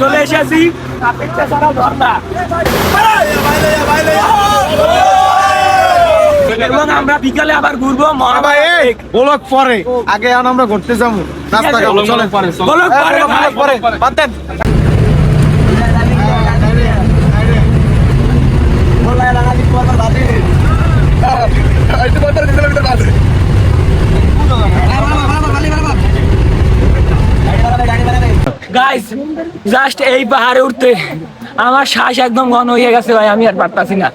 চলে এসেছি এবং আমরা বিকালে আবার ঘুরবো ব্লক পরে আগে আমরা ঘুরতে যাবো নাস্তা খাবো চলেন পরে বাদ দেন গাইস জাস্ট এই পাহাড়ে উঠতে আমার শ্বাস একদম ঘন হয়ে গেছে ভাই, আমি আর পারতাছি না।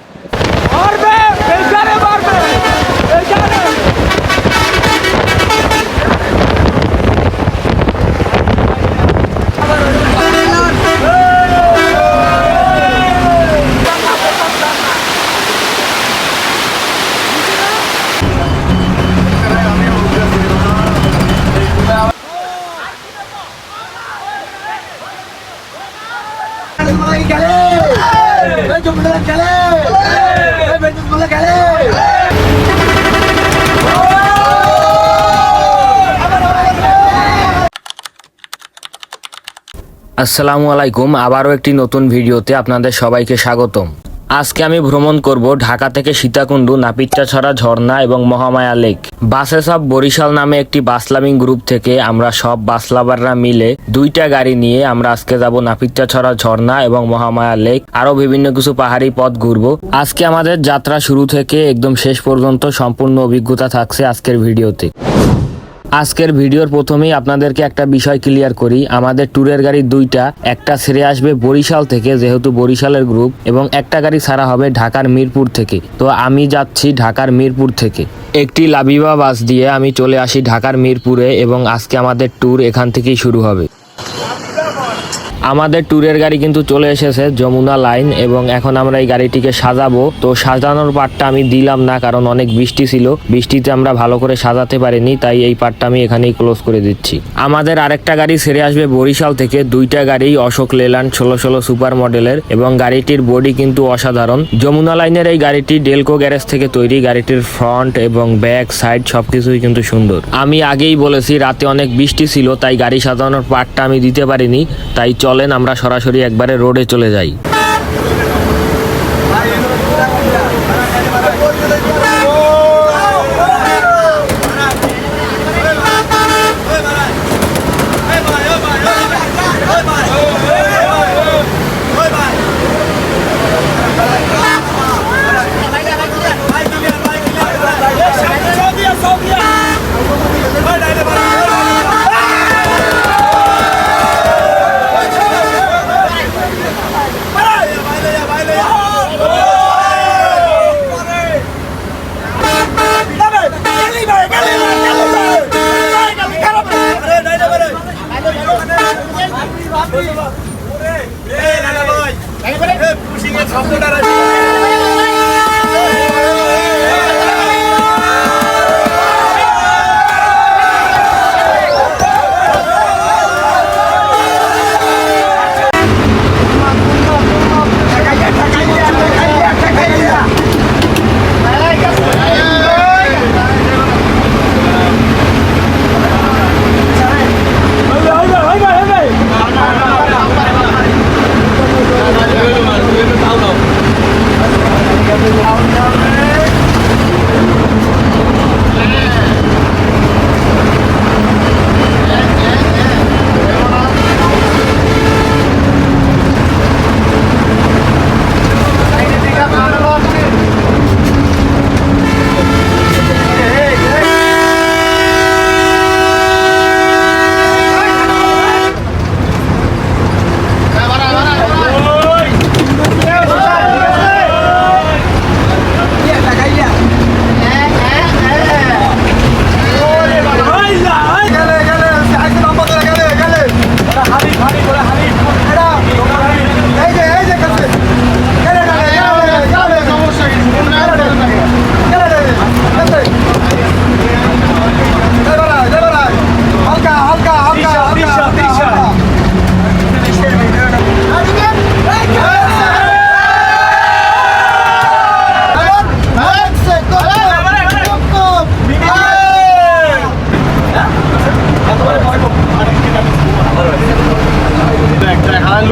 আসসালামু আলাইকুম, আবারও একটি নতুন ভিডিওতে আপনাদের সবাইকে স্বাগতম। আজকে আমি ভ্রমণ করব ঢাকা থেকে সীতাকুণ্ডু, নাপিতছড়া ঝর্ণা এবং মহামায়া লেক। বাসে সব বরিশাল নামে একটি বাসলামিং গ্রুপ থেকে আমরা সব বাসলাভাররা মিলে দুইটা গাড়ি নিয়ে আমরা আজকে যাব নাপিতছড়া ঝর্ণা এবং মহামায়া লেক, আরো বিভিন্ন কিছু পাহাড়ি পথ ঘুরবো। আজকে আমাদের যাত্রা শুরু থেকে একদম শেষ পর্যন্ত সম্পূর্ণ অভিজ্ঞতা থাকছে আজকের ভিডিওতে। আজকের ভিডিওর প্রথমেই আপনাদেরকে একটা বিষয় ক্লিয়ার করি, আমাদের ট্যুরের গাড়ি দুইটা, একটা ছেড়ে আসবে বরিশাল থেকে যেহেতু বরিশালের গ্রুপ, এবং একটা গাড়ি ছাড়া হবে ঢাকার মিরপুর থেকে। তো আমি যাচ্ছি ঢাকার মিরপুর থেকে একটি লাবিবা বাস দিয়ে আমি চলে আসি ঢাকার মিরপুরে, এবং আজকে আমাদের ট্যুর এখান থেকেই শুরু হবে। আমাদের ট্যুরের গাড়ি কিন্তু চলে এসেছে যমুনা লাইন, এবং এখন আমরা এই গাড়িটিকে সাজাবো। তো সাজানোর পার্টটা আমি দিলাম না, কারণ অনেক বৃষ্টি ছিল, বৃষ্টিতে আমরা ভালো করে সাজাতে পারিনি, তাই এই পার্টটা আমি এখানেই ক্লোজ করে দিচ্ছি। আমাদের আরেকটা গাড়ি ছেড়ে আসবে বরিশাল থেকে, দুইটা গাড়ি অশোক লেল্যান্ড 1616 সুপার মডেলের, এবং গাড়িটির বডি কিন্তু অসাধারণ। যমুনা লাইনের এই গাড়িটি ডেলকো গ্যারেজ থেকে তৈরি, গাড়িটির ফ্রন্ট এবং ব্যাক সাইড সবকিছুই কিন্তু সুন্দর। আমি আগেই বলেছি রাতে অনেক বৃষ্টি ছিল, তাই গাড়ি সাজানোর পার্টটা আমি দিতে পারিনি, তাই চলেন আমরা সরাসরি একবারে রোডে চলে যাই।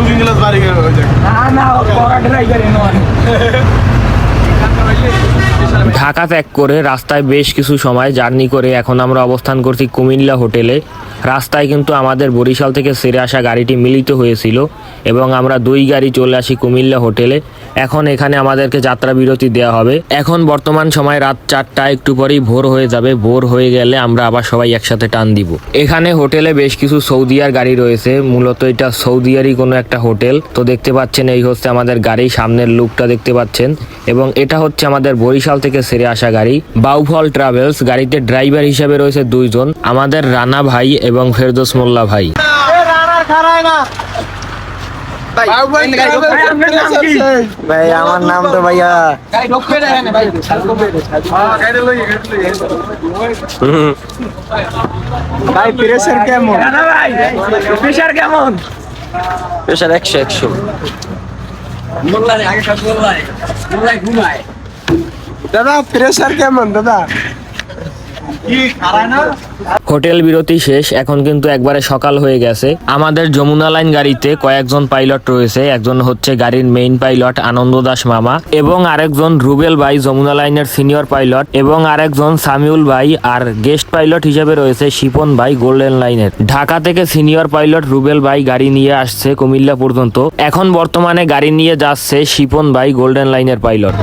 দুই গ্লাস বাড়ি গেল ঢাকা ত্যাগ করে রাস্তায় বেশ কিছু সময় জার্নি করে এখন আমরা অবস্থান করছি কুমিল্লা হোটেলে। রাস্তায় কিন্তু আমাদের বরিশাল থেকে ছেড়ে আসা গাড়িটি মিলিত হয়েছিল এবং আমরা দুই গাড়ি চলে আসি কুমিল্লা হোটেলে। এখন এখানে আমাদেরকে যাত্রা বিরতি দেওয়া হবে। এখন বর্তমান সময় রাত 4টা, একটু পরেই ভোর হয়ে যাবে। ভোর হয়ে গেলে আমরা আবার সবাই একসাথে টান দিব। এখানে হোটেলে বেশ কিছু সৌদিয়ার গাড়ি রয়েছে, মূলত এটা সৌদিয়ারই কোনো একটা হোটেল। তো দেখতে পাচ্ছেন এই হচ্ছে আমাদের গাড়ি, সামনের লুকটা দেখতে পাচ্ছেন, এবং এটা হচ্ছে আমাদের বরিশাল থেকে ছেড়ে আসা গাড়ি বাউফল ট্রাভেলস। গাড়িতে ড্রাইভার হিসেবে রয়েছে দুইজন, আমাদের রানা ভাই এবং ফেরদৌস মোল্লা ভাই। ভাই আমার নাম তো ভাইয়া ভাই প্রেসার কেমন? প্রেশার কেমন? প্রেশার 100 ঘুমায়। দাদা প্রেসার কেমন দাদা? হোটেল বিরতি শেষ, এখন কিন্তু একবারে সকাল হয়ে গেছে। আমাদের যমুনা লাইন গাড়িতে কয়েকজন পাইলট রয়েছে। একজন হচ্ছে গাড়ির মেইন পাইলট আনন্দ দাস মামা, এবং আরেকজন রুবেল ভাই যমুনা লাইনের সিনিয়র পাইলট, এবং আরেকজন সামিউল ভাই, আর গেস্ট পাইলট হিসেবে রয়েছে শিপন ভাই গোল্ডেন লাইনের। ঢাকা থেকে সিনিয়র পাইলট রুবেল ভাই গাড়ি নিয়ে আসছে কুমিল্লা পর্যন্ত। এখন বর্তমানে গাড়ি নিয়ে যাচ্ছে শিপন ভাই গোল্ডেন লাইনের পাইলট।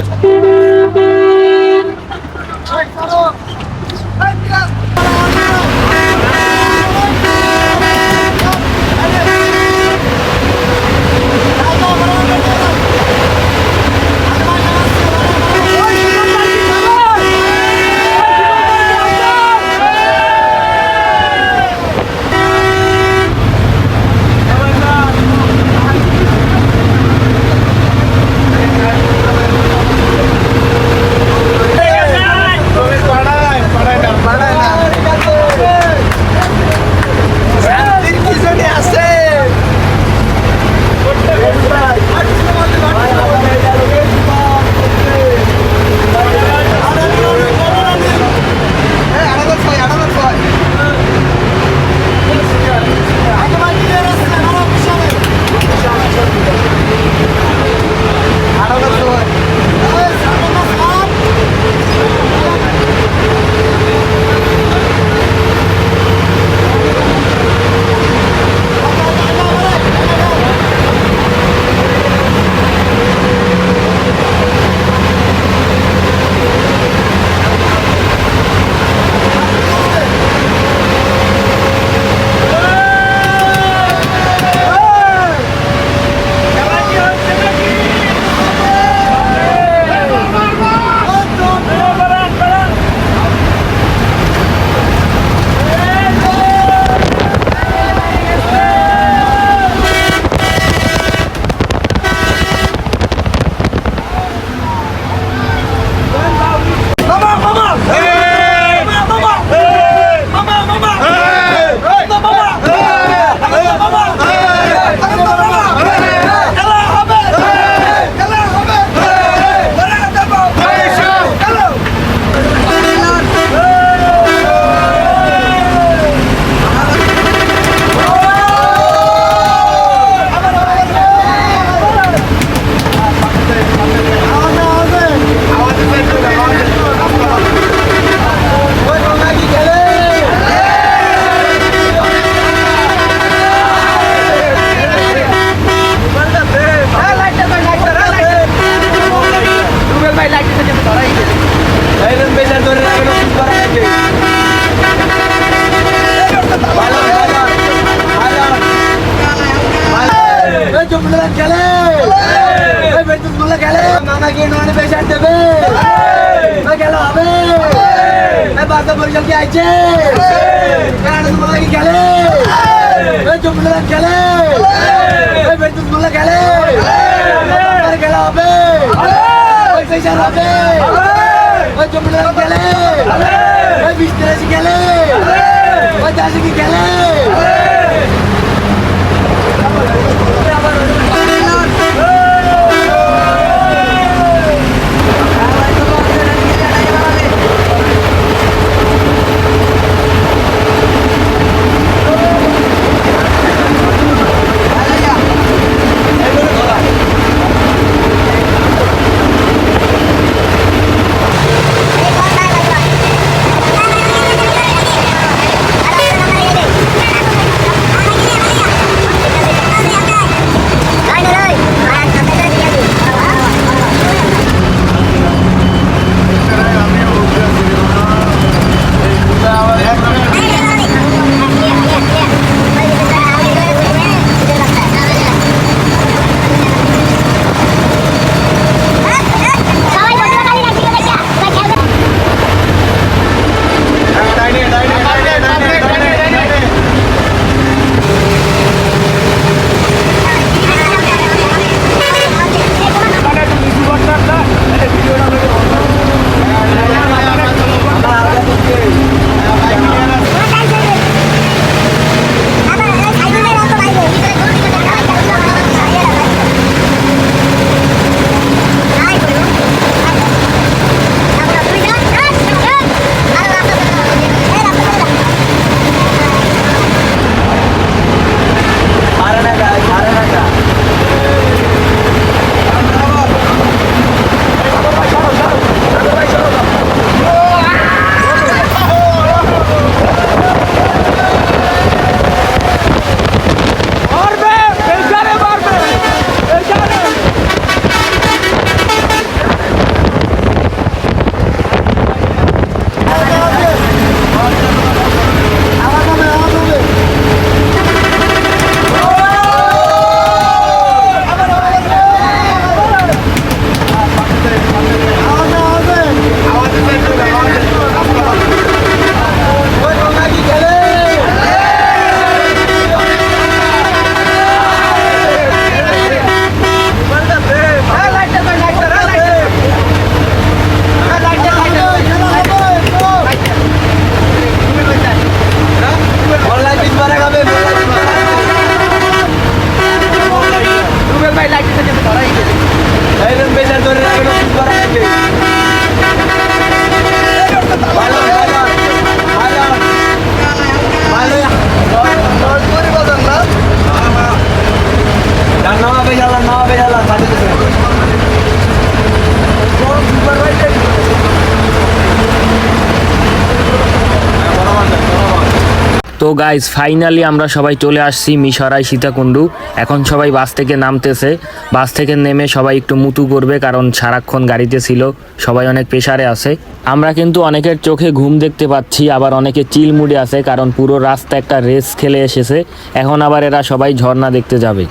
তো গাইজ ফাইনালি আমরা সবাই চলে আসছি মিশরাই সীতাকুণ্ডু। এখন সবাই বাস থেকে নামতেছে। বাস থেকে নেমে সবাই একটু মুতু করবে, কারণ সারাক্ষণ গাড়িতে ছিল, সবাই অনেক প্রেসারে আছে। আমরা কিন্তু অনেকের চোখে ঘুম দেখতে পাচ্ছি, আবার অনেকে চিল মুডে আছে, কারণ পুরো রাস্তা একটা রেস খেলে এসেছে। এখন আবার এরা সবাই ঝর্ণা দেখতে যাবে।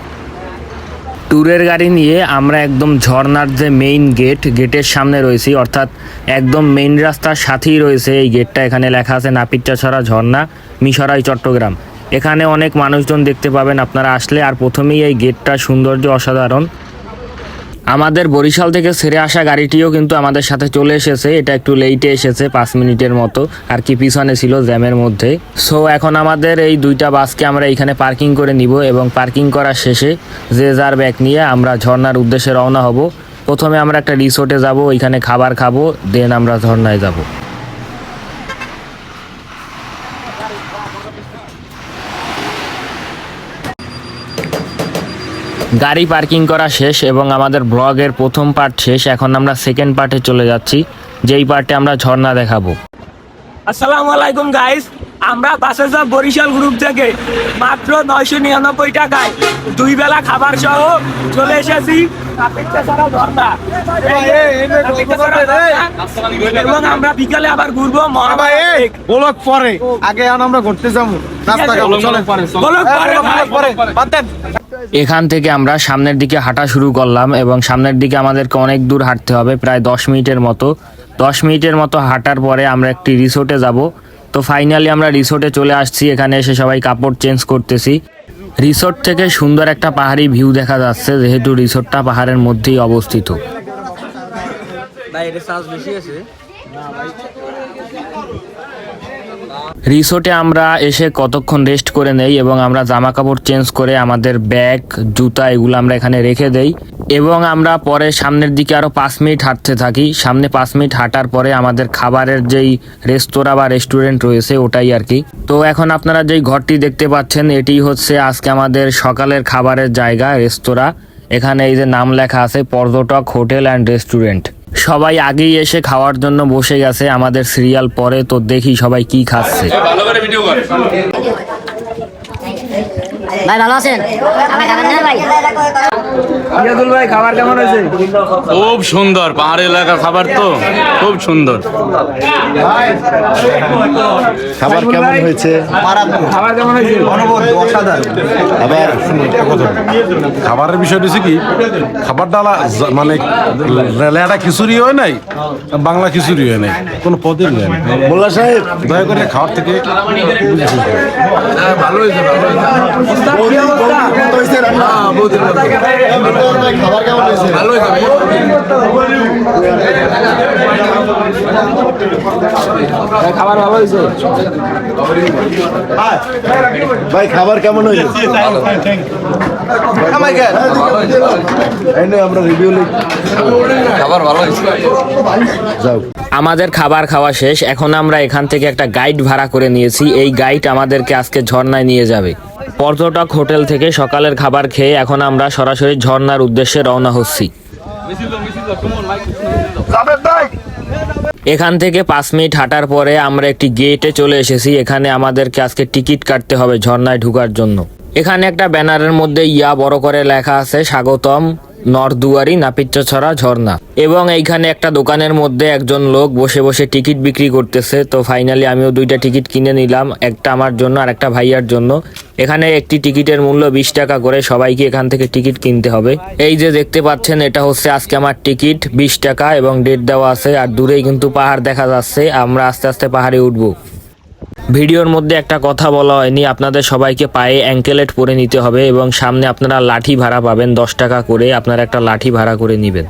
ট্যুরের গাড়ি নিয়ে আমরা একদম ঝর্ণার যে মেইন গেটের সামনে রয়েছি, অর্থাৎ একদম মেইন রাস্তার সাথেই রয়েছে এই গেটটা। এখানে লেখা আছে নাপিতছড়া ঝর্ণা, মিশরাই, চট্টগ্রাম। এখানে অনেক মানুষজন দেখতে পাবেন আপনারা আসলে। আর প্রথমেই এই গেটটার সৌন্দর্য অসাধারণ। আমাদের বরিশাল থেকে ছেড়ে আসা গাড়িটিও কিন্তু আমাদের সাথে চলে এসেছে। এটা একটু লেটে এসেছে, 5 মিনিটের মতো আর কি, পিছনে ছিল জ্যামের মধ্যে। সো এখন আমাদের এই দুইটা বাসকে আমরা এইখানে পার্কিং করে নিব, এবং পার্কিং করার শেষে যে যার ব্যাগ নিয়ে আমরা ঝর্ণার উদ্দেশ্যে রওনা হব। প্রথমে আমরা একটা রিসোর্টে যাব, ওইখানে খাবার খাবো, দেন আমরা ঝর্ণায় যাব। গাড়ি পার্কিং করা শেষ এবং আমাদের ব্লগের প্রথম পার্ট শেষ। এখন আমরা সেকেন্ড পার্টে চলে যাচ্ছি, যেই পার্টে আমরা ঝর্ণা দেখাবো। আসসালামু আলাইকুম গাইস, আমরা বাসে সব বরিশাল গ্রুপ থেকে মাত্র 999 টাকায় 2 বেলা খাবার সহ চলে এসেছি নাপিতছড়া ঝর্ণা। এবং আমরা বিকালে আবার ঘুরবো মহামায়া লেক। ব্লক পরে, আগে এখন আমরা ঘুরতে যাবো, নাস্তা খাবো, চলেন। ব্লগ পরে ভাই। বাদ দেন। এখান থেকে আমরা সামনের দিকে হাঁটা শুরু করলাম, এবং সামনের দিকে আমাদেরকে অনেক দূর হাঁটতে হবে, প্রায় 10 মিনিটের মতো। 10 মিনিটের মতো হাঁটার পরে আমরা একটি রিসোর্টে যাব। তো ফাইনালি আমরা রিসোর্টে চলে আসছি। এখানে এসে সবাই কাপড় চেঞ্জ করতেছি। রিসোর্ট থেকে সুন্দর একটা পাহাড়ি ভিউ দেখা যাচ্ছে, যেহেতু রিসোর্টটা পাহাড়ের মধ্যেই অবস্থিত। রিসোর্টে আমরা এসে কতক্ষণ রেস্ট করে নেই, এবং আমরা জামা কাপড় চেঞ্জ করে আমাদের ব্যাগ, জুতা এগুলো আমরা এখানে রেখে দেই, এবং আমরা পরে সামনের দিকে আরো 5 মিনিট হাঁটতে থাকি। সামনে 5 মিনিট হাঁটার পরে আমাদের খাবারের যেই রেস্তোরাঁ বা রেস্টুরেন্ট রয়েছে ওটাই আর কি। তো এখন আপনারা যেই ঘরটি দেখতে পাচ্ছেন, এটি হচ্ছে আজকে আমাদের সকালের খাবারের জায়গা, রেস্তোরাঁ। এখানে এই যে নাম লেখা আছে পর্যটক হোটেল অ্যান্ড রেস্টুরেন্ট। সবাই আগেই এসে খাওয়ার জন্য বসে গেছে, আমাদের সিরিয়াল পরে। তো দেখি সবাই কি খাচ্ছে। ভাই ভালো আছেন? আপনি খাবেন না ভাই? ইয়াদুল ভাই খাবার কেমন হয়েছে? খুব সুন্দর, পাহাড়ি এলাকার খাবার তো খুব সুন্দর। খাবার কেমন হয়েছে? খাবার কেমন হয়েছে? আবার খাবারের বিষয়টা হচ্ছে কি, খাবারটা মানে লেটা খিচুড়ি হয় নাই, বাংলা খিচুড়ি হয় নাই, কোনো পদের হয় নাই। মোল্লা সাহেব, দয়া করে খাওয়ার থেকে ভালো হয়েছে, কত হয়েছে রান্না? খাবার কেমন হয়েছে? ভালো হয়েছে। খাবার ভালো হয়েছে। ভাই খাবার কেমন হয়েছে? এই নে আমরা রিভিউ লিখ। খাবার ভালো হয়েছে। যাও। আমাদের খাবার খাওয়া শেষ। এখন আমরা এখান থেকে একটা গাইড ভাড়া করে নিয়েছি। এই গাইড আমাদেরকে আজকে ঝর্ণায় নিয়ে যাবে। পর্যটক হোটেল থেকে সকালের খাবার খেয়ে এখন আমরা সরাসরি ঝর্ণার উদ্দেশ্যে রওনা হচ্ছি। এখান থেকে 5 মিনিট হাঁটার পরে আমরা একটি গেটে চলে এসেছি। এখানে আমাদেরকে আজকে টিকিট কাটতে হবে ঝর্ণায় ঢোকার জন্য। এখানে একটা ব্যানারের মধ্যে বড় করে লেখা আছে স্বাগতম নরদুয়ারি নাপিতছড়া ঝর্ণা, এবং এইখানে একটা দোকানের মধ্যে একজন লোক বসে বসে টিকিট বিক্রি করতেছে। তো ফাইনালি আমিও 2টা টিকিট কিনে নিলাম, একটা আমার জন্য আর একটা ভাইয়ার জন্য। এখানে একটি টিকিটের মূল্য 20 টাকা করে, সবাইকে এখান থেকে টিকিট কিনতে হবে। এই যে দেখতে পাচ্ছেন, এটা হচ্ছে আজকে আমার টিকিট, 20 টাকা, এবং ডেট দেওয়া আছে। আর দূরেই কিন্তু পাহাড় দেখা যাচ্ছে, আমরা আস্তে আস্তে পাহাড়ে উঠবো। ভিডিওর মধ্যে একটা কথা বলা হয়নি, আপনাদের সবাইকে পায়ে অ্যাঙ্কেলেট পরে নিতে হবে, এবং সামনে আপনারা লাঠি ভাড়া পাবেন 10 টাকা করে, আপনারা একটা লাঠি ভাড়া করে নেবেন।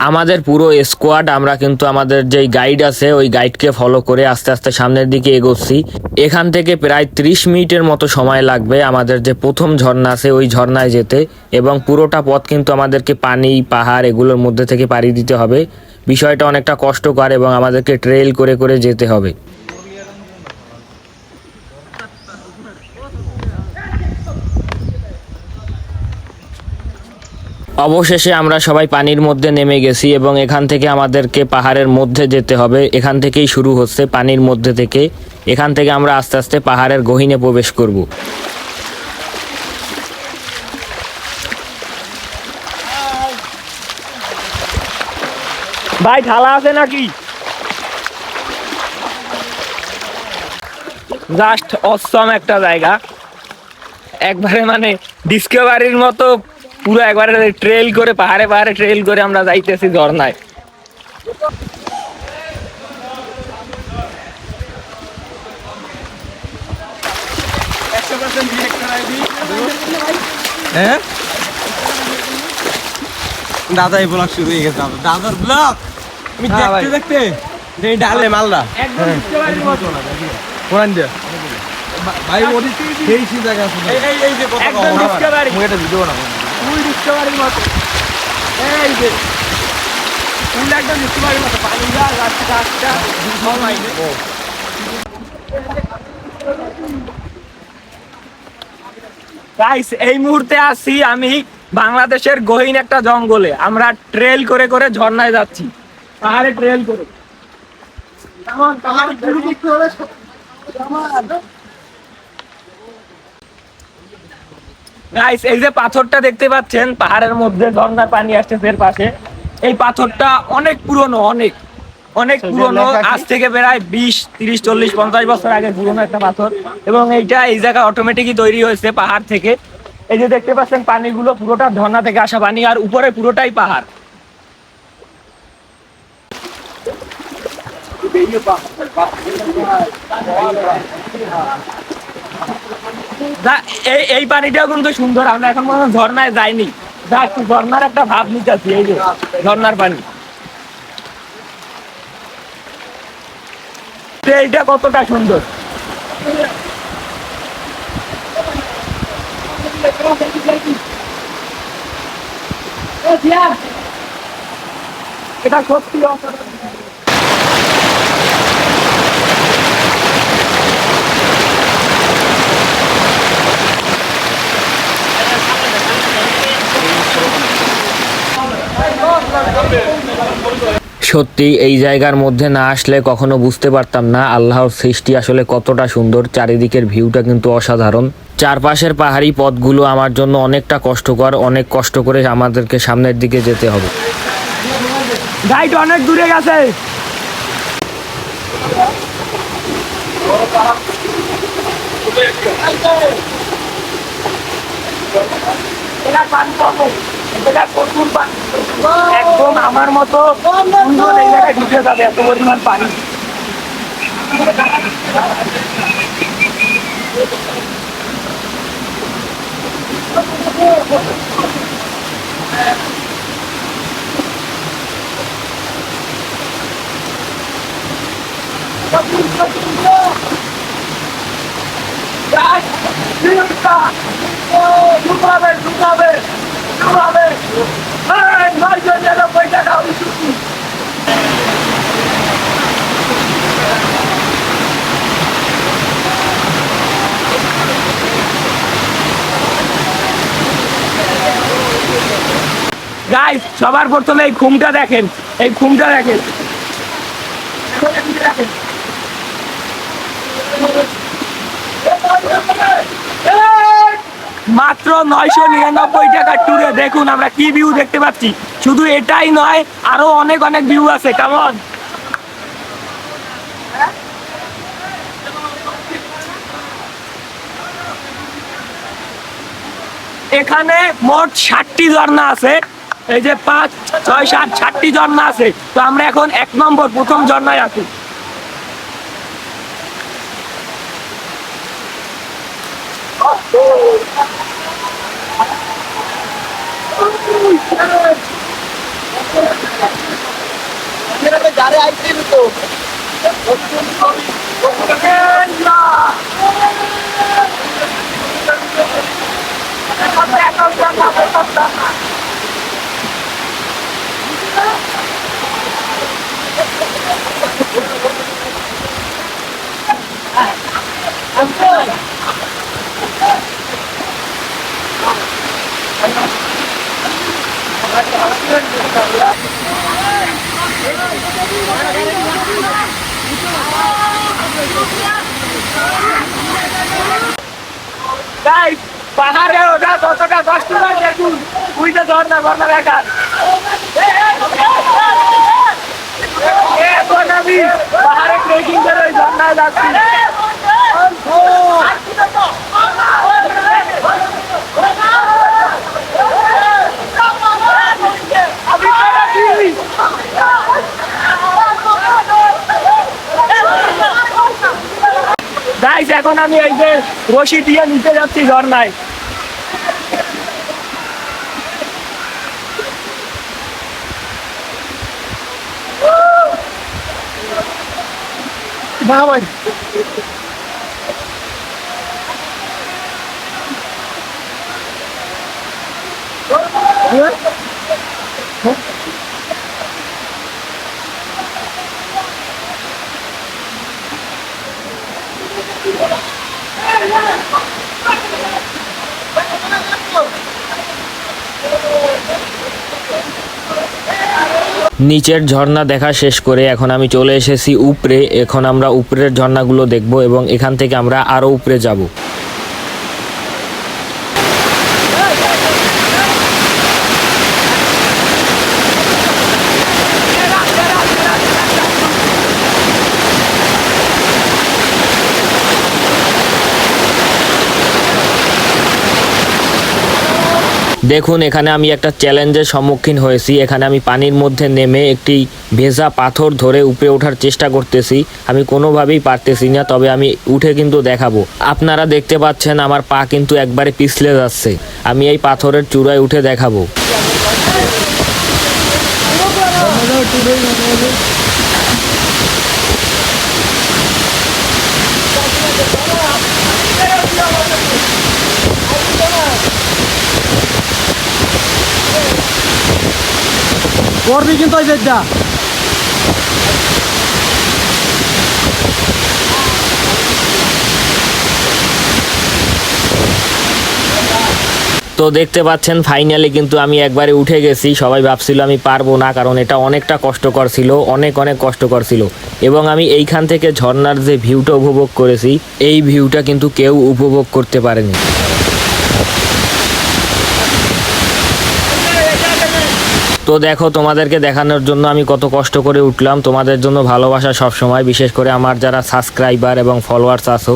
আমাদের পুরো স্কোয়াড আমরা কিন্তু আমাদের যেই গাইড আছে ওই গাইডকে ফলো করে আস্তে আস্তে সামনের দিকে এগোচ্ছি। এখান থেকে প্রায় 30 মিনিটের মতো সময় লাগবে আমাদের যে প্রথম ঝর্ণা আছে ওই ঝর্ণায় যেতে, এবং পুরোটা পথ কিন্তু আমাদেরকে পানি, পাহাড় এগুলোর মধ্যে থেকে পাড়ি দিতে হবে। বিষয়টা অনেকটা কষ্টকর, এবং আমাদেরকে ট্রেল করে করে যেতে হবে। অবশেষে আমরা সবাই পানির মধ্যে নেমে গেছি এবং এখান থেকে আমাদেরকে পাহাড়ের মধ্যে যেতে হবে। এখান থেকেই শুরু হচ্ছে পানির মধ্যে থেকে। এখান থেকে আমরা আস্তে আস্তে পাহাড়ের গহীনে প্রবেশ করব। ভাই ঢালা আছে নাকি? জাস্ট অসম একটা জায়গা, একবারে মানে ডিসকভারির মতো পুরো একবারে ট্রেল করে পাহাড়ে পাহাড়ে ট্রেল করে আমরা যাইতেছি ঝর্ণায়। হ্যাঁ দাদা এই ব্লগ শুরু হয়ে গেছে, দাদার ব্লগ আমি দেখতে দেখতে এই ডালে মালদা একদম ডিসকভারির মতো। কোরআন দিয়া ভাই ওদি সেই সেই জায়গা আছে এই যে কত একদম ডিসকভারি, মুই এটা ভিডিও না ফুল ডিসকভারির মতো। এই যে ফুল একদম ডিসকভারির মতো, পানি যা রাস্তা রাস্তা সব আইছে। গাইস এই মুহূর্তে আছি আমি বাংলাদেশের গহীন একটা জঙ্গলে। আমরা ট্রেল করে করে ঝর্ণায় যাচ্ছি, পাহাড়ে ট্রেল করে। গাইস এই যে পাথরটা দেখতে পাচ্ছেন পাহাড়ের মধ্যে ঝর্ণার পানি আসছে এর পাশে, এই পাথরটা অনেক পুরনো, অনেক অনেক পুরনো, আজ থেকে প্রায় 20, 30, 40, 50 বছর আগে পুরনো একটা পাথর। এবং এইটা এই জায়গা অটোমেটিকই তৈরি হয়েছে পাহাড় থেকে। এই যে দেখতে পাচ্ছেন পানিগুলো পুরোটা ঝর্ণা থেকে আসা পানি, আর উপরে পুরোটাই পাহাড়। এই পানিটাও কিন্তু সুন্দর। আমরা এখন পর্যন্ত ঝর্ণায় যাইনি, ঝর্ণার একটা ভাব নিতেছি। এই যে ঝর্ণার পানি, এইটা কতটা সুন্দর। এটা সত্যি অসাধারণ। সত্যি এই জায়গার মধ্যে না আসলে কখনো বুঝতে পারতাম না আল্লাহর সৃষ্টি আসলে কতটা সুন্দর। চারিদিকের ভিউটা কিন্তু অসাধারণ। চারপাশের পাহাড়ি পথগুলো আমার জন্য অনেকটা কষ্টকর, অনেক কষ্ট করে আমাদেরকে সামনের দিকে যেতে হবে। গাইড অনেক দূরে গেছে। একদম আমার মতো সুন্দর এই জায়গায় ঢুকে যাবে, এত পরিমাণ পানি। গাইস সবার প্রথমে এই ঘুমটা দেখেন, এই ঘুমটা দেখেন। মাত্র 999 টাকা ট্যুরে দেখুন আমরা কি ভিউ দেখতে পাচ্ছি। শুধু এটাই নয়, আরো অনেক অনেক ভিউ আছে। কেমন এখানে মোট 60টি ঝর্ণা আছে। এই যে 5, 6, 7, 60টি ঝর্ণা আছে। তো আমরা এখন 1 নম্বর প্রথম ঝর্ণায় আছি। Guys, পাহাড়ে ওঠা যতটা কষ্ট হয় দেখুন, উইটা ঝর্ণা দেখার। এখন আমি পাহাড়ে ট্রেকিং করে ওই ঝর্ণায় যাচ্ছি। গাইস, এখন আমি এই যে রশি দিয়ে নিতে যাচ্ছি ঝর্ণায়। নিচের ঝর্ণা দেখা শেষ করে এখন আমি চলে এসেছি উপরে। এখন আমরা উপরের ঝর্ণাগুলো দেখব এবং এখান থেকে আমরা আরো উপরে যাব। দেখুন, এখানে আমি একটা চ্যালেঞ্জের সম্মুখীন হয়েছি। এখানে আমি পানির মধ্যে নেমে একটি ভেজা পাথর ধরে উপরে ওঠার চেষ্টা করতেছি। আমি কোনোভাবেই পারতেছি না, তবে আমি উঠে কিন্তু দেখাবো। আপনারা দেখতে পাচ্ছেন আমার পা কিন্তু একবারে পিছলে যাচ্ছে। আমি এই পাথরের চূড়ায় উঠে দেখাবো। করবি কিন্তু ওই যেটা তো দেখতে পাচ্ছেন ফাইনালি কিন্তু আমি একবারে উঠে গেছি। সবাই ভাবছিল আমি পারবো না, কারণ এটা অনেকটা কষ্টকর ছিল, অনেক কষ্টকর ছিল। এবং আমি এইখান থেকে ঝর্ণার যে ভিউটা উপভোগ করেছি, এই ভিউটা কিন্তু কেউ উপভোগ করতে পারেনি। তো দেখো, তোমাদেরকে দেখানোর জন্য আমি কত কষ্ট করে উঠলাম। তোমাদের জন্য ভালোবাসা সব সময়, বিশেষ করে আমার যারা সাবস্ক্রাইবার এবং ফলোয়ার্স আছো।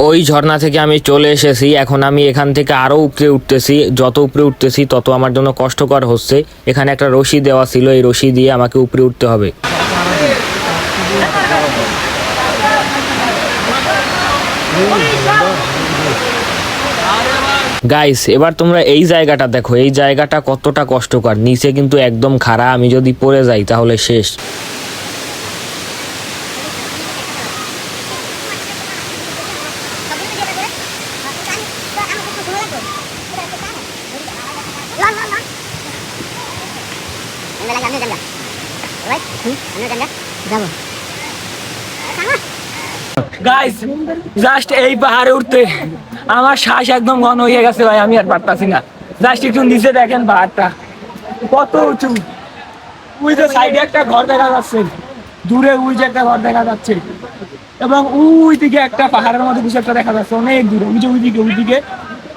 ওই ঝর্ণা থেকে আমি চলে এসেছি। এখন আমি এখান থেকে আরো উপরে উঠতেছি। যত উপরে উঠতেছি তত আমার জন্য কষ্টকর হচ্ছে। এখানে একটা রশি দেওয়া ছিল, এই রশি দিয়ে আমাকে উপরে উঠতে হবে। গাইস, এবার তোমরা এই জায়গাটা দেখো, এই জায়গাটা কতটা কষ্টকর। নিচে কিন্তু একদম খাড়া, আমি যদি পড়ে যাই তাহলে শেষ। গাইস, জাস্ট এই পাহাড়ে উঠতে আমার শ্বাস একদম ঘন হয়ে গেছে ভাই, আমি আর পারতাছি না। জাস্ট একটু নিচে দেখেন পাহাড়টা কত উঁচু। ওই যে সাইডে একটা ঘর দেখা যাচ্ছে, দূরে ওই যে একটা ঘর দেখা যাচ্ছে, এবং ওই দিকে একটা পাহাড়ের মধ্যে কিছু একটা দেখা যাচ্ছে অনেক দূরে। ওই যে ওইদিকে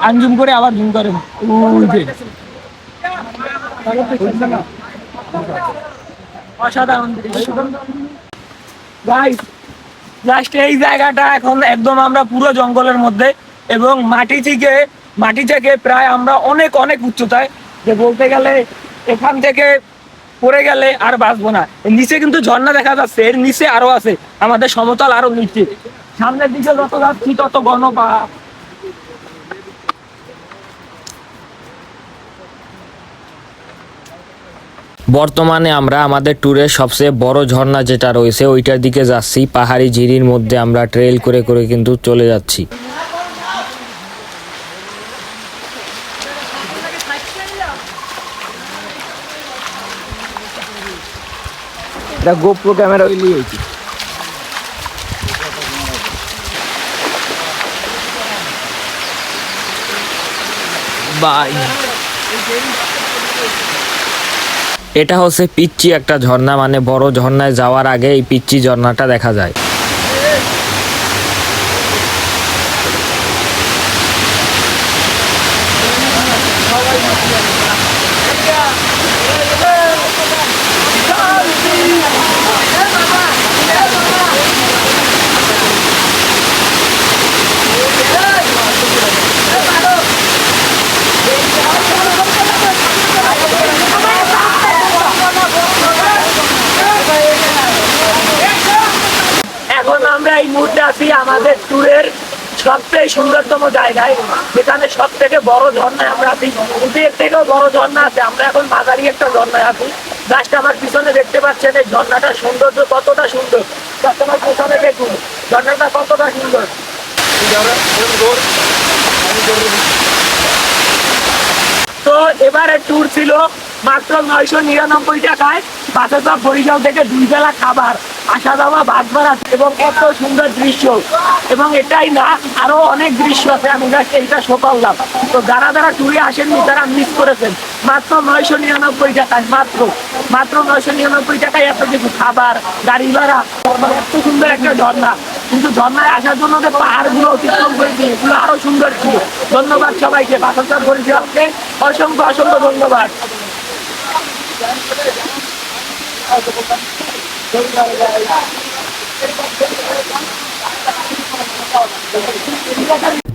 আনজুম করে আবার জুম করে ওই যে অসাধারণ। গাইস, জাস্ট এই জায়গাটা এখন একদম আমরা পুরো জঙ্গলের মধ্যে, এবং মাটি থেকে প্রায় আমরা অনেক উচ্চতায়, যে বলতে গেলে এখান থেকে পড়ে গেলে আর বাঁচবো না। নিচে কিন্তু ঝর্ণা দেখা যাচ্ছে, এর নিচে আরো আছে, আমাদের সমতল আরো নিচে। সামনের দিকে যত যাচ্ছি তত ঘন পাহাড়। বর্তমানে আমরা আমাদের ট্যুরের সবচেয়ে বড় ঝর্ণা যেটা রয়েছে ওইটার দিকে যাচ্ছি। পাহাড়ি ঝিরির মধ্যে আমরা ট্রেল করে কিন্তু চলে যাচ্ছি। এটা গোপ্রো ক্যামেরা নিয়ে হয়েছে। ভাই। এটা হচ্ছে পিচ্চি একটা ঝর্ণা, মানে বড় ঝর্ণায় যাওয়ার আগে এই পিচ্চি ঝর্ণাটা দেখা যায়। এখন আমরা এই মুহূর্তে আছি আমাদের ট্যুরের সবচেয়ে সুন্দরতম জায়গায়, যেখানে সব থেকে বড় ঝর্ণায় আমরা আছি। এর থেকেও বড় ঝর্ণা আছে, আমরা এখন মাঝারি একটা ঝর্ণায় আছি। জাস্ট আমার পিছনে দেখতে পাচ্ছেন এই ঝর্ণাটার সৌন্দর্য কতটা সুন্দর। জাস্ট আমার পিছনে দেখুন ঝর্ণাটা কতটা সুন্দর। তো এবারে ট্যুর ছিল মাত্র 999 টাকায়। বাসে সব বরিশাল থেকে 2 বেলা খাবার, আসা যাওয়া ভাত ভাড়া এবং কত সুন্দর দৃশ্য। এবং এটাই না, আরো অনেক দৃশ্য আছে, আমি জাস্ট এইটা শো করলাম। তো যারা যারা ট্যুরে আসেননি তারা মিস করেছেন। মাত্র 999 টাকায়, মাত্র 999 টাকায় এত কিছু খাবার, গাড়ি ভাড়া, এত সুন্দর একটা ঝর্ণা। কিন্তু ঝর্ণায় আসার জন্য যে পাহাড়গুলো অতিক্রম করেছি এগুলো আরো সুন্দর ছিল। ধন্যবাদ সবাইকে, বাসাচার বরিশালকে অসংখ্য অসংখ্য ধন্যবাদ।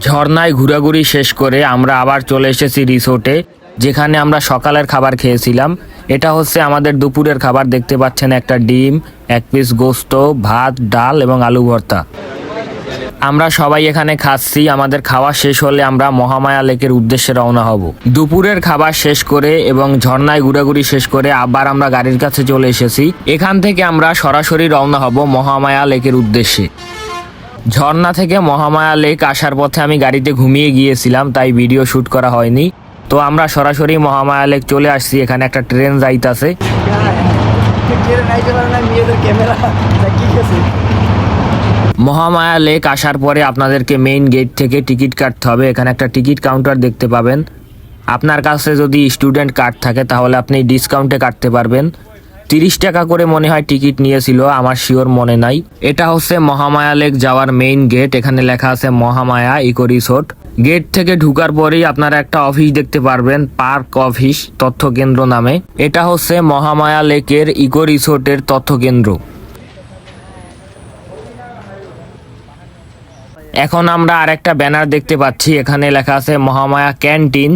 ঝর্ণায় ঘোরাঘুরি শেষ করে আমরা আবার চলে এসেছি রিসোর্টে, যেখানে আমরা সকালের খাবার খেয়েছিলাম। এটা হচ্ছে আমাদের দুপুরের খাবার, দেখতে পাচ্ছেন একটা ডিম, 1 পিস গোস্ত, ভাত, ডাল এবং আলু ভর্তা। আমরা সবাই এখানে খাচ্ছি। আমাদের খাওয়া শেষ হলে আমরা মহামায়া লেকের উদ্দেশ্যে রওনা হব। দুপুরের খাবার শেষ করে এবং ঝর্ণায় ঘোরাঘুরি শেষ করে আবার আমরা গাড়ির কাছে চলে এসেছি। এখান থেকে আমরা সরাসরি রওনা হব মহামায়া লেকের উদ্দেশ্যে। ঝর্ণা থেকে মহামায়া লেক আসার পথে আমি গাড়িতে ঘুমিয়ে গিয়েছিলাম, তাই ভিডিও শ্যুট করা হয়নি। তো আমরা সরাসরি মহামায়া লেক চলে আসছি। এখানে একটা ট্রেন যাইতাছে। মহামায়া লেক আসার পরে আপনাদেরকে মেইন গেট থেকে টিকিট কাটতে হবে। এখানে একটা টিকিট কাউন্টার দেখতে পাবেন। আপনার কাছে যদি স্টুডেন্ট কার্ড থাকে তাহলে আপনি ডিসকাউন্টে কাটতে পারবেন। 30 টাকা করে মনে হয় টিকিট নিয়েছিল, আমার শিওর মনে নাই। এটা হচ্ছে মহামায়া লেক যাওয়ার মেইন গেট। এখানে লেখা আছে মহামায়া ইকো রিসোর্ট। গেট থেকে ঢুকার পরেই আপনারা একটা অফিস দেখতে পারবেন, পার্ক অফিস তথ্য কেন্দ্র নামে। এটা হচ্ছে মহামায়া লেকের ইকো রিসোর্টের তথ্য কেন্দ্র। এখন আমরা আরেকটা ব্যানার দেখতে পাচ্ছি, এখানে লেখা আছে মহামায়া ক্যান্টিন।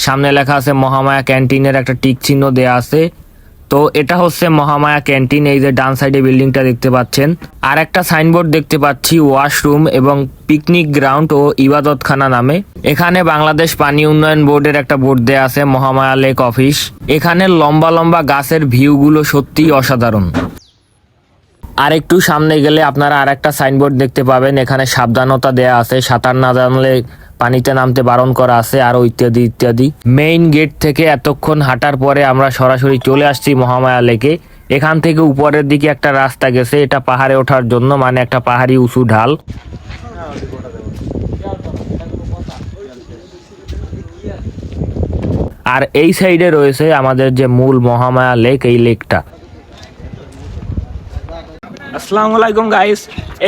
সামনে লেখা আছে মহামায়া ক্যান্টিনের একটা টিক চিহ্ন দেয়া আছে। তো এটা হচ্ছে মহামায়া ক্যান্টিন। এই যে ডান সাইডে বিল্ডিংটা দেখতে পাচ্ছেন। আর একটা সাইনবোর্ড দেখতে পাচ্ছি ওয়াশরুম এবং পিকনিক গ্রাউন্ড ও ইবাদতখানা নামে। এখানে বাংলাদেশ পানি উন্নয়ন বোর্ডের একটা বোর্ড দেয়া আছে মহামায়া লেক অফিস। এখানে লম্বা লম্বা গাছের ভিউগুলো সত্যিই অসাধারণ। আর একটু সামনে গেলে আপনারা আর একটা সাইনবোর্ড দেখতে পাবেন। এখানে সাবধানতা দেয়া আছে, সাঁতার না জানলে পানিতে নামতে বারণ করা আছে, আরো ইত্যাদি ইত্যাদি। মেইন গেট থেকে এতক্ষণ হাঁটার পরে আমরা সরাসরি চলে আসছি মহামায়া লেকে। এখান থেকে উপরের দিকে একটা রাস্তা গেছে, এটা পাহাড়ে ওঠার জন্য, মানে একটা পাহাড়ি উঁচু ঢাল। আর এই সাইডে রয়েছে আমাদের যে মূল মহামায়া লেক, এই লেকটা। আসসালামু আলাইকুম গাইস,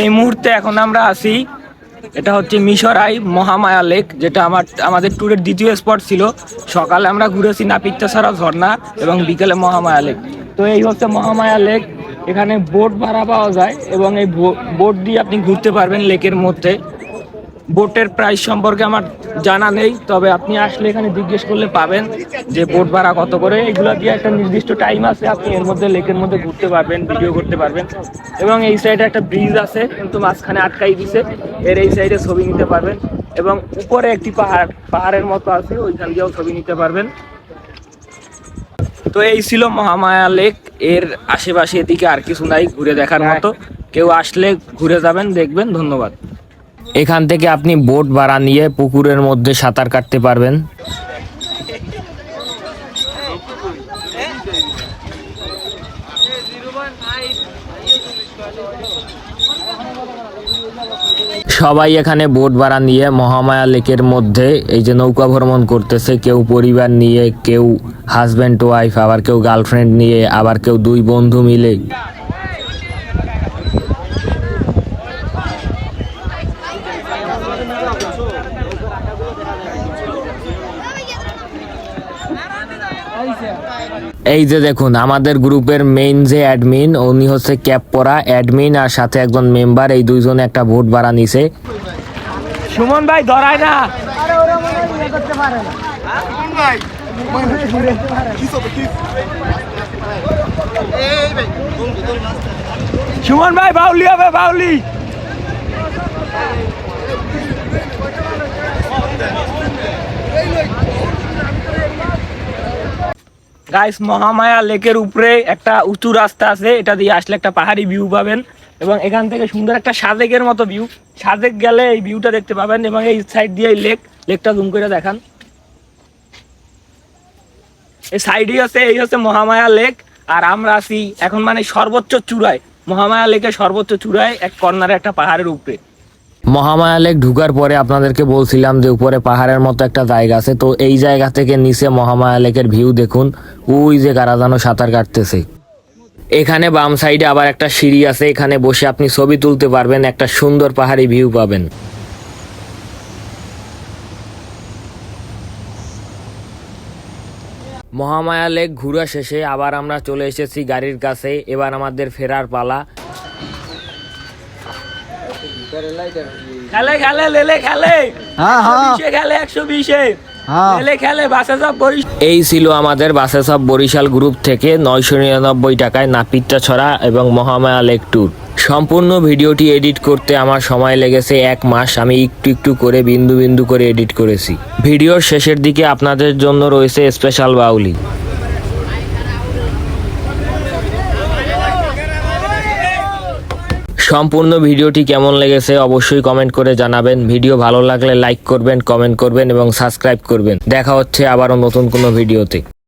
এই মুহূর্তে এখন আমরা আছি, এটা হচ্ছে মিশরাই মহামায়া লেক, যেটা আমাদের ট্যুরের দ্বিতীয় স্পট ছিল। সকালে আমরা ঘুরেছি নাপিতছড়া ঝর্ণা এবং বিকেলে মহামায়া লেক। তো এই হচ্ছে মহামায়া লেক। এখানে বোট ভাড়া পাওয়া যায় এবং এই বোট দিয়ে আপনি ঘুরতে পারবেন লেকের মধ্যে। বোটের প্রাইস সম্পর্কে আমার জানা নেই, তবে আপনি আসলে এখানে জিজ্ঞেস করলে পাবেন যে বোট ভাড়া কত করে। এগুলো দিয়ে একটা নির্দিষ্ট টাইম আছে, আপনি এর মধ্যে লেকের মধ্যে ঘুরতে পারবেন, ভিডিও করতে পারবেন। এবং এই সাইডে একটা ব্রিজ আছে, কিন্তু মাঝখানে আটকাই দিছে, এর এই সাইডে ছবি নিতে পারবেন। এবং উপরে একটি পাহাড়ের মতো আছে, ওইখান দিয়েও ছবি নিতে পারবেন। তো এই ছিল মহামায়া লেক। এর আশেপাশে এদিকে আর কিছু নাই ঘুরে দেখার মতো। কেউ আসলে ঘুরে যাবেন, দেখবেন। ধন্যবাদ। এখান থেকে আপনি বোট ভাড়া নিয়ে পুকুরের মধ্যে সাঁতার কাটতে পারবেন। সবাই এখানে বোট ভাড়া নিয়ে মহামায়া লেকের মধ্যে এই যে নৌকা ভ্রমণ করতেছে, কেউ পরিবার নিয়ে, কেউ হাজব্যান্ড ওয়াইফ, আবার কেউ গার্লফ্রেন্ড নিয়ে, আবার কেউ দুই বন্ধু মিলে। এই যে দেখুন আমাদের গ্রুপের মেইন যে অ্যাডমিন, উনি হচ্ছে ক্যাপ পরা অ্যাডমিন আর সাথে একজন মেম্বার, এই দুইজনে একটা ভোট ভাড়া নিছে। সুমন ভাই ধরায় না। সুমন ভাই বাউলি হবে, বাউলি। গাইস, মহামায়া লেকের উপরে একটা উঁচু রাস্তা আছে, এটা দিয়ে আসলে একটা পাহাড়ি ভিউ পাবেন এবং এখান থেকে সুন্দর একটা সাজেকের মতো ভিউ। সাজেক গেলে এই ভিউটা দেখতে পাবেন এবং এই সাইড দিয়ে লেকটা জুম করে দেখান। এই সাইডই আছে, এই হচ্ছে মহামায়া লেক। আর আমরা আছি এখন মানে সর্বোচ্চ চূড়ায়, মহামায়া লেকের সর্বোচ্চ চূড়ায়, এক কর্নারে একটা পাহাড়ের উপরে। মহামায়া লেক ঢুকার পরে আপনাদেরকে বলছিলাম যে উপরে পাহাড়ের মতো একটা জায়গা আছে, তো এই জায়গা থেকে নিচে মহামায়া লেকের ভিউ দেখুন। ওই যে কারা যেন সাঁতার কাটতেছে। এখানে বাম সাইডে আবার একটা সিঁড়ি আছে, এখানে বসে আপনি ছবি তুলতে পারবেন, একটা সুন্দর পাহাড়ি ভিউ পাবেন। মহামায়া লেক ঘোরা শেষে আবার আমরা চলে এসেছি গাড়ির কাছে, এবার আমাদের ফেরার পালা। খেলে খেলে লেলে খেলে, 120 খেলে, 120 লেলে খেলে, বাসে সব বরিশাল। এই ছিল আমাদের বাসে সব বরিশাল গ্রুপ থেকে 999 টাকায় নাপিতছড়া এবং মহামায়া লেক ট্যুর। সম্পূর্ণ ভিডিওটি এডিট করতে আমার সময় লেগেছে 1 মাস। আমি একটু একটু করে বিন্দু বিন্দু করে এডিট করেছি। ভিডিওর শেষের দিকে আপনাদের জন্য রয়েছে স্পেশাল বাউলি। সম্পূর্ণ ভিডিওটি কেমন লেগেছে অবশ্যই কমেন্ট করে জানাবেন। ভিডিও ভালো লাগলে লাইক করবেন, কমেন্ট করবেন এবং সাবস্ক্রাইব করবেন। দেখা হচ্ছে আবারও নতুন কোনো ভিডিওতে।